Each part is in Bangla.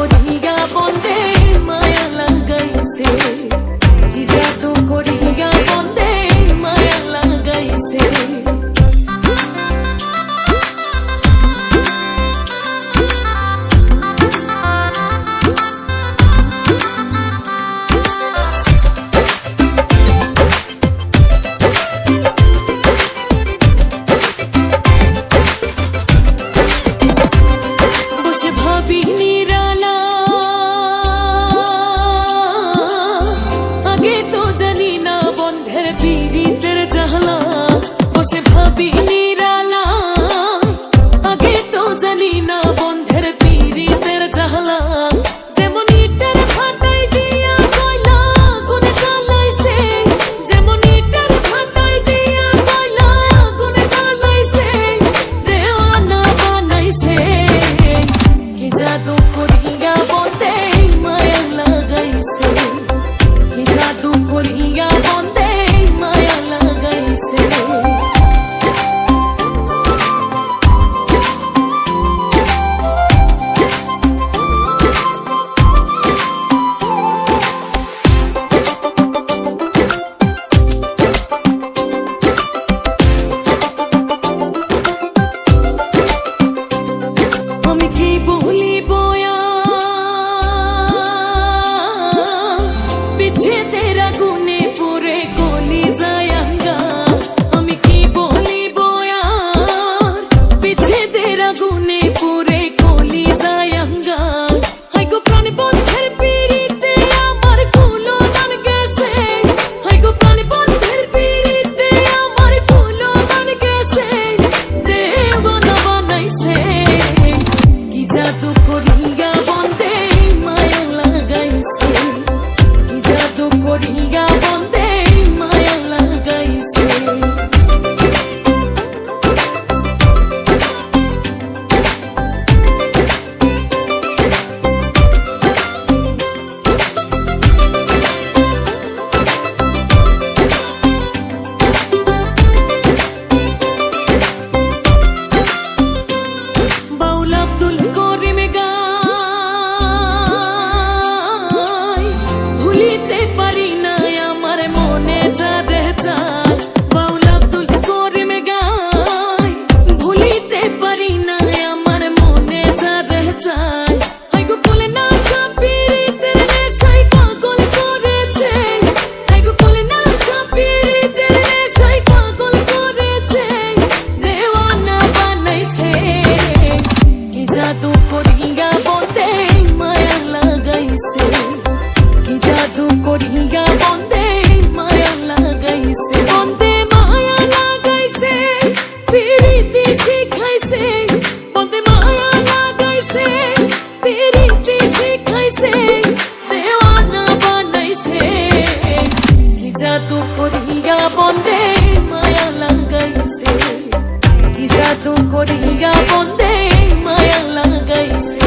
করিয়া বন্দে মায়া লাগাইছে, কি জাদু করিয়া বন্দে মায়া লাগাইছে। ভাবি নিরালা আগে তো জানি না বন্ধের পীড়িতের জ্বালা, বসে ভাবি নিরালা আগে তো জানি না বন্ধের পীড়িতের জ্বালা। যেমন ইটের ফাটাই দিয়া কয়লা আগুনে জ্বালাইছে, যেমন ইটের ফাটাই দিয়া কয়লা আগুনে জ্বালাইছে, দেওয়ানা বানাইছে। কি জাদু করিয়া বন্দে মায়া লাগাইছে, কি জাদু করিয়া বন্দে মায়া লাগাইছে। আমি কি বলিব বিচ্ছেদের আগুনে পুরে কলি যায়ঙ্গা, আমি কি বলিব বিচ্ছেদের আগুনে পুরে কলি যায়ঙ্গা। হাইগো প্রাণ বন্ধের পীড়িতে আমার কুলো মান গেছে, হাইগো প্রাণ বন্ধের পীড়িতে আমার কুলো মান গেছে, দেওয়ানা বানাইছে। কি জাদু করিয়া বন্দে মায়া লাগাইছে, কি জাদু করিয়া বন্দে মায়া লাগাইছে। বাউল আব্দুল করিম গায় ভুলিতে পারি না আমার মনে যারে চায়, বাউল আব্দুল করিম গায় ভুলিতে পারি না আমার মনে যারে চায়। হাইগো কোলে না সাপিরিতের নেশায় পাগল করেছে, হাইগো কোলে না সাপিরিতের নেশায় পাগল করেছে, দেওয়ানা বানাইছে। কি জাদু করিয়া বন্দে মায়া লাগাইছে, কি জাদু করিয়া বন্দে মায়া লাগাইছে। বন্দে মায়া লাগাইছে পিরিতি শিখাইছে, বন্দে মায়া লাগাইছে পিরিতি শিখাইছে, দেওয়ানা বানাইছে। কি জাদু করিয়া বন্দে মায়া লাগাইছে, কি জাদু করিয়া বন্দে মায়া লাগাইছে,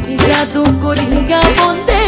কি জাদু করিয়া বন্দে